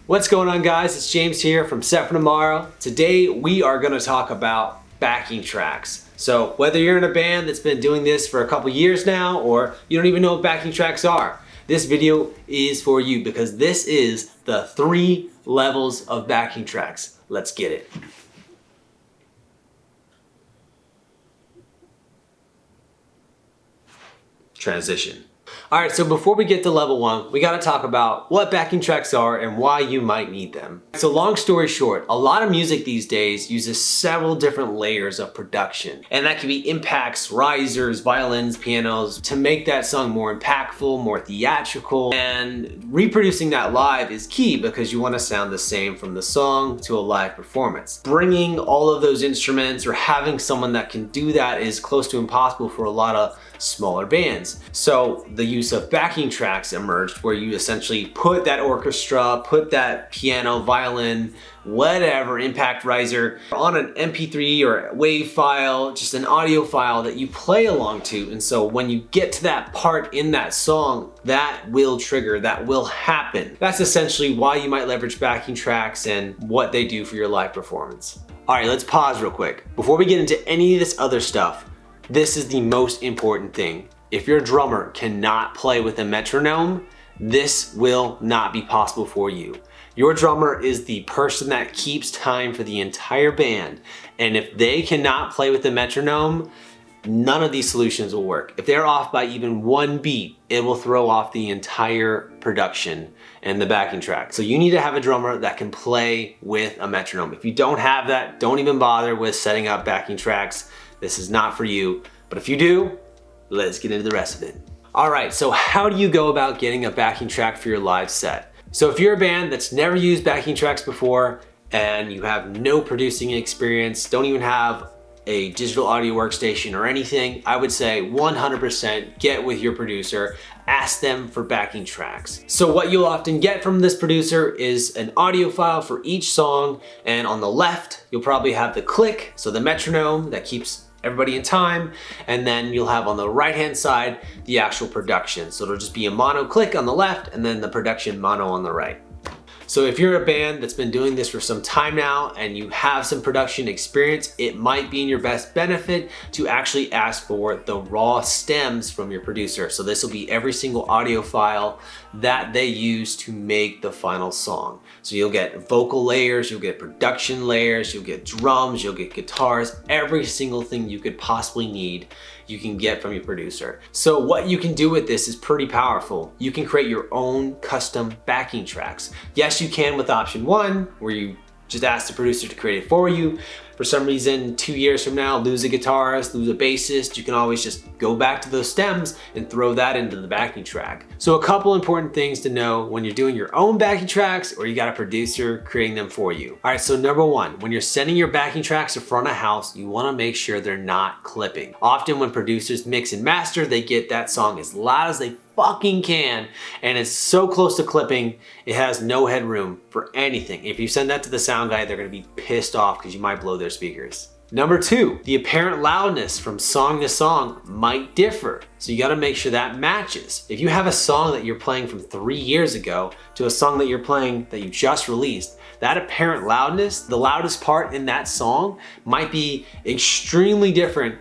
What's going on, guys? It's James here from Set for Tomorrow. Today we are going to talk about backing tracks. So whether you're in a band that's been doing this for a couple years now or you don't even know what backing tracks are, this video is for you because this is the 3 levels of backing tracks. Let's get it. Transition. Alright, so before we get to level 1, we gotta talk about what backing tracks are and why you might need them. So long story short, a lot of music these days uses several different layers of production. And that can be impacts, risers, violins, pianos, to make that song more impactful, more theatrical. And reproducing that live is key because you wanna sound the same from the song to a live performance. Bringing all of those instruments or having someone that can do that is close to impossible for a lot of smaller bands. So the use of backing tracks emerged where you essentially put that orchestra, put that piano, violin, whatever, impact riser on an MP3 or WAV file, just an audio file that you play along to. And so when you get to that part in that song, that will trigger, that will happen. That's essentially why you might leverage backing tracks and what they do for your live performance. All right, let's pause real quick. Before we get into any of this other stuff, this is the most important thing. If your drummer cannot play with a metronome, this will not be possible for you. Your drummer is the person that keeps time for the entire band, and if they cannot play with the metronome, none of these solutions will work. If they're off by even 1 beat, it will throw off the entire production and the backing track. So you need to have a drummer that can play with a metronome. If you don't have that, don't even bother with setting up backing tracks. This is not for you, but if you do, let's get into the rest of it. All right, so how do you go about getting a backing track for your live set? So if you're a band that's never used backing tracks before and you have no producing experience, don't even have a digital audio workstation or anything, I would say 100% get with your producer, ask them for backing tracks. So what you'll often get from this producer is an audio file for each song, and on the left, you'll probably have the click, so the metronome that keeps everybody in time, and then you'll have on the right hand side the actual production. So it'll just be a mono click on the left and then the production mono on the right. So if you're a band that's been doing this for some time now and you have some production experience, it might be in your best benefit to actually ask for the raw stems from your producer. So this will be every single audio file that they use to make the final song. So you'll get vocal layers, you'll get production layers, you'll get drums, you'll get guitars, every single thing you could possibly need you can get from your producer. So what you can do with this is pretty powerful. You can create your own custom backing tracks. Yes, you can with option 1, where you just ask the producer to create it for you. For some reason, 2 years from now, lose a guitarist, lose a bassist, you can always just go back to those stems and throw that into the backing track. So a couple important things to know when you're doing your own backing tracks or you got a producer creating them for you. All right, so number 1, when you're sending your backing tracks to front of house, you wanna make sure they're not clipping. Often when producers mix and master, they get that song as loud as they fucking can, and it's so close to clipping, it has no headroom for anything. If you send that to the sound guy, they're gonna be pissed off because you might blow their speakers. Number 2, the apparent loudness from song to song might differ, so you gotta make sure that matches. If you have a song that you're playing from 3 years ago to a song that you're playing that you just released, that apparent loudness, the loudest part in that song, might be extremely different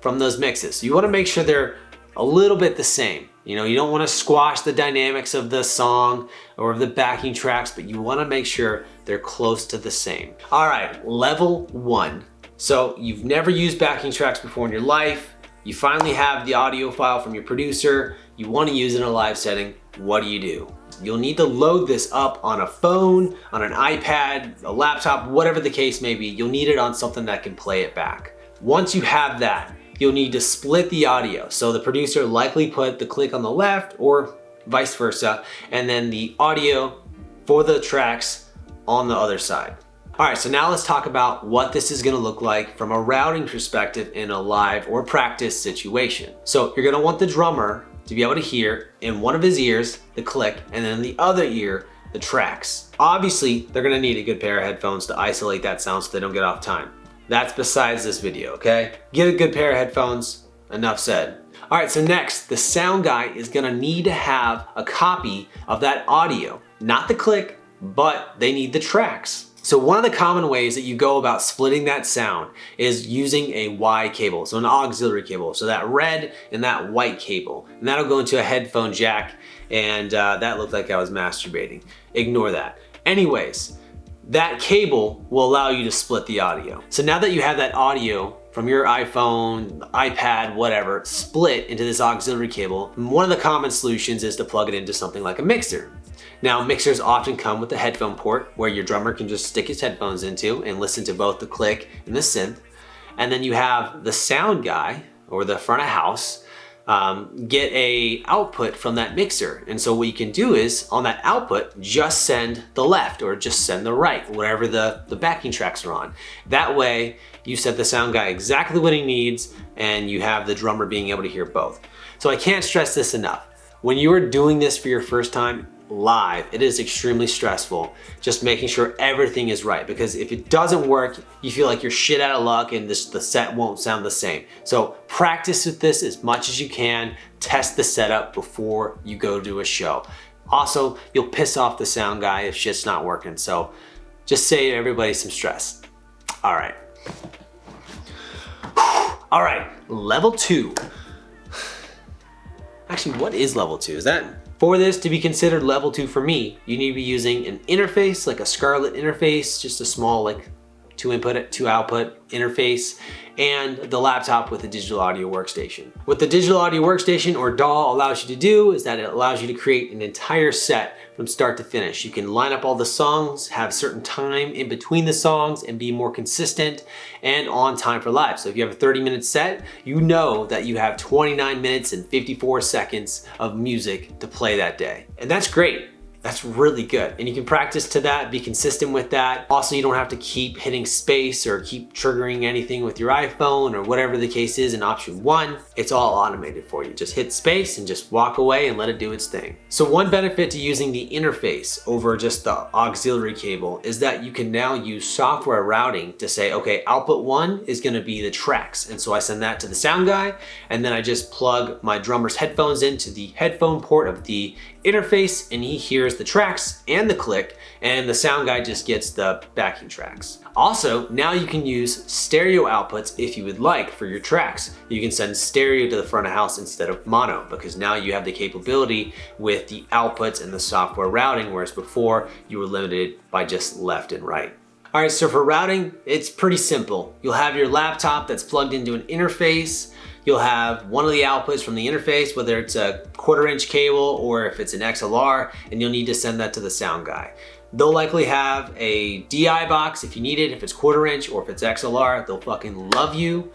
from those mixes. So you wanna make sure they're a little bit the same. You know, you don't want to squash the dynamics of the song or of the backing tracks, but you want to make sure they're close to the same. All right, level 1. So you've never used backing tracks before in your life. You finally have the audio file from your producer. You want to use it in a live setting. What do? You'll need to load this up on a phone, on an iPad, a laptop, whatever the case may be. You'll need it on something that can play it back. Once you have that, you'll need to split the audio. So the producer likely put the click on the left or vice versa, and then the audio for the tracks on the other side. All right, so now let's talk about what this is gonna look like from a routing perspective in a live or practice situation. So you're gonna want the drummer to be able to hear in one of his ears the click, and then the other ear the tracks. Obviously, they're gonna need a good pair of headphones to isolate that sound so they don't get off time. That's besides this video, okay? Get a good pair of headphones, enough said. All right, so next, the sound guy is gonna need to have a copy of that audio, not the click, but they need the tracks. So one of the common ways that you go about splitting that sound is using a Y cable, so an auxiliary cable. So that red and that white cable, and that'll go into a headphone jack, and that looked like I was masturbating. Ignore that. Anyways, that cable will allow you to split the audio. So now that you have that audio from your iPhone, iPad, whatever, split into this auxiliary cable, one of the common solutions is to plug it into something like a mixer. Now, mixers often come with a headphone port where your drummer can just stick his headphones into and listen to both the click and the synth. And then you have the sound guy or the front of house get a output from that mixer. And so what you can do is on that output, just send the left or just send the right, whatever the backing tracks are on. That way you set the sound guy exactly what he needs and you have the drummer being able to hear both. So I can't stress this enough. When you are doing this for your first time live, it is extremely stressful just making sure everything is right, because if it doesn't work, you feel like you're shit out of luck and the set won't sound the same. So practice with this as much as you can, test the setup before you go to a show. Also, you'll piss off the sound guy if shit's not working, so just save everybody some stress. All right. All right, level 2. Actually, what is level 2? Is that, for this to be considered level 2 for me, you need to be using an interface, like a Scarlett interface, just a small like 2 input, 2 output interface, and the laptop with a digital audio workstation. What the digital audio workstation or DAW allows you to do is that it allows you to create an entire set from start to finish. You can line up all the songs, have certain time in between the songs, and be more consistent and on time for live. So if you have a 30-minute set, you know that you have 29 minutes and 54 seconds of music to play that day. And that's great. That's really good. And you can practice to that, be consistent with that. Also, you don't have to keep hitting space or keep triggering anything with your iPhone or whatever the case is in option 1. It's all automated for you. Just hit space and just walk away and let it do its thing. So one benefit to using the interface over just the auxiliary cable is that you can now use software routing to say, okay, output 1 is gonna be the tracks. And so I send that to the sound guy, and then I just plug my drummer's headphones into the headphone port of the interface, and he hears the tracks and the click, and the sound guy just gets the backing tracks. Also, now you can use stereo outputs if you would like for your tracks. You can send stereo to the front of house instead of mono, because now you have the capability with the outputs and the software routing, whereas before you were limited by just left and right. All right, so for routing, it's pretty simple. You'll have your laptop that's plugged into an interface. You'll have one of the outputs from the interface, whether it's a 1/4-inch cable or if it's an XLR, and you'll need to send that to the sound guy. They'll likely have a DI box if you need it, if it's 1/4-inch or if it's XLR, they'll fucking love you.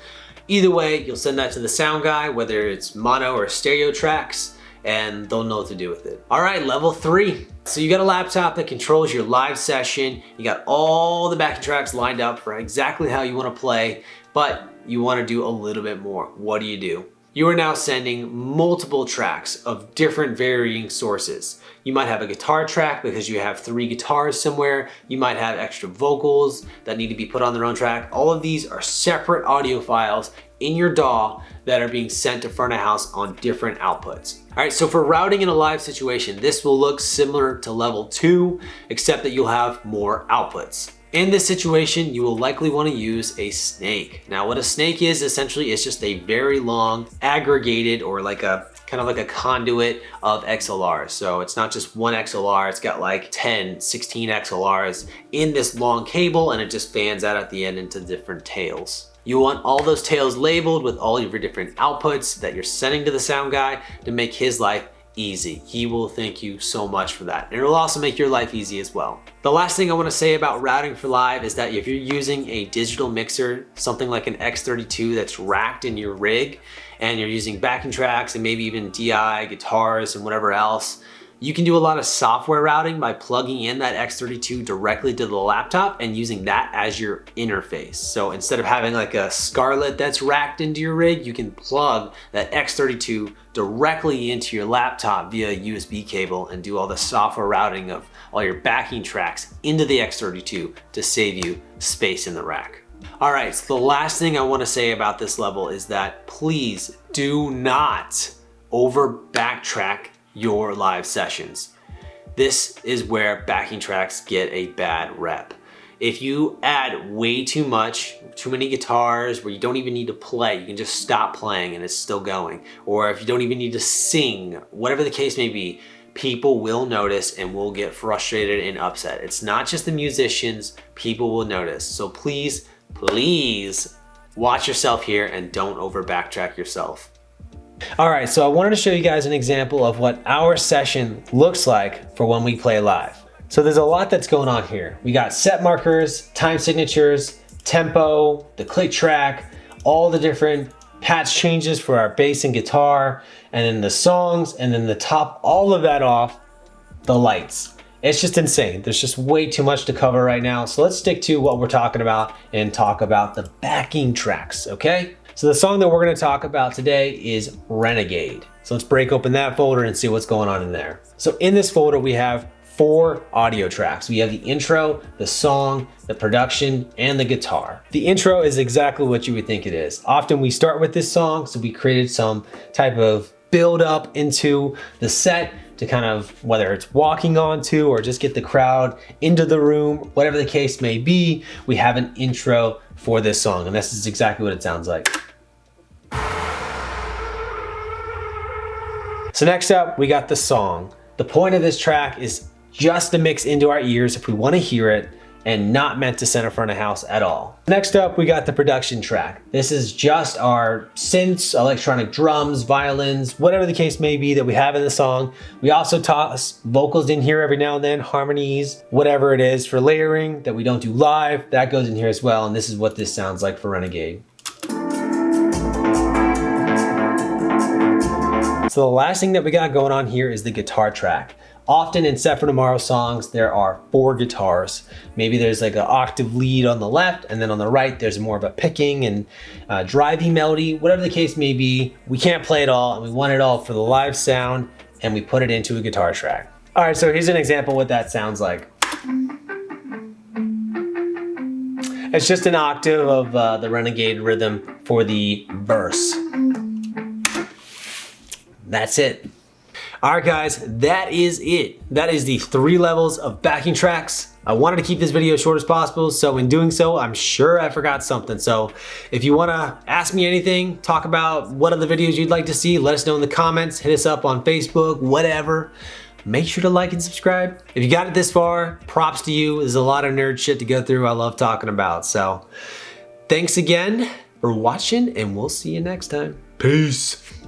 Either way, you'll send that to the sound guy, whether it's mono or stereo tracks, and they'll know what to do with it. All right, level 3. So you got a laptop that controls your live session. You got all the backing tracks lined up for exactly how you want to play, but you want to do a little bit more. What do? You are now sending multiple tracks of different varying sources. You might have a guitar track because you have 3 guitars somewhere. You might have extra vocals that need to be put on their own track. All of these are separate audio files in your DAW that are being sent to front of house on different outputs. All right, so for routing in a live situation, this will look similar to level 2, except that you'll have more outputs. In this situation, you will likely want to use a snake. Now, what a snake is essentially is just a very long aggregated, or like a kind of like a conduit of XLRs. So it's not just one XLR, it's got like 10, 16 XLRs in this long cable, and it just fans out at the end into different tails. You want all those tails labeled with all of your different outputs that you're sending to the sound guy to make his life easy. He will thank you so much for that. And it will also make your life easy as well. The last thing I want to say about routing for live is that if you're using a digital mixer, something like an X32 that's racked in your rig, and you're using backing tracks and maybe even DI, guitars, and whatever else, you can do a lot of software routing by plugging in that X32 directly to the laptop and using that as your interface. So instead of having like a Scarlett that's racked into your rig, you can plug that X32 directly into your laptop via USB cable and do all the software routing of all your backing tracks into the X32 to save you space in the rack. All right, so the last thing I want to say about this level is that please do not over backtrack your live sessions. This is where backing tracks get a bad rep. If you add way too many guitars where you don't even need to play, you can just stop playing and it's still going. Or if you don't even need to sing, whatever the case may be, people will notice and will get frustrated and upset. It's not just the musicians, people will notice. So please, please watch yourself here and don't over backtrack yourself. All right, so I wanted to show you guys an example of what our session looks like for when we play live. So there's a lot that's going on here. We got set markers, time signatures, tempo, the click track, all the different patch changes for our bass and guitar, and then the songs, and then to top all of that off, the lights. It's just insane. There's just way too much to cover right now. So let's stick to what we're talking about and talk about the backing tracks, okay? So the song that we're gonna talk about today is Renegade. So let's break open that folder and see what's going on in there. So in this folder, we have 4 audio tracks. We have the intro, the song, the production, and the guitar. The intro is exactly what you would think it is. Often we start with this song, so we created some type of build up into the set to kind of, whether it's walking onto or just get the crowd into the room, whatever the case may be, we have an intro for this song, and this is exactly what it sounds like. So next up, we got the song. The point of this track is just to mix into our ears if we want to hear it, and not meant to center front of house at all. Next up, we got the production track. This is just our synths, electronic drums, violins, whatever the case may be that we have in the song. We also toss vocals in here every now and then, harmonies, whatever it is for layering that we don't do live, that goes in here as well, and this is what this sounds like for Renegade. So the last thing that we got going on here is the guitar track. Often in Set for Tomorrow songs, there are 4 guitars. Maybe there's like an octave lead on the left, and then on the right, there's more of a picking and driving melody, whatever the case may be. We can't play it all, and we want it all for the live sound, and we put it into a guitar track. All right, so here's an example of what that sounds like. It's just an octave of the Renegade rhythm for the verse. That's it. All right, guys, that is it. That is the 3 levels of backing tracks. I wanted to keep this video as short as possible, so in doing so, I'm sure I forgot something. So if you wanna ask me anything, talk about what other videos you'd like to see, let us know in the comments, hit us up on Facebook, whatever. Make sure to like and subscribe. If you got it this far, props to you. There's a lot of nerd shit to go through I love talking about. So thanks again for watching, and we'll see you next time. Peace.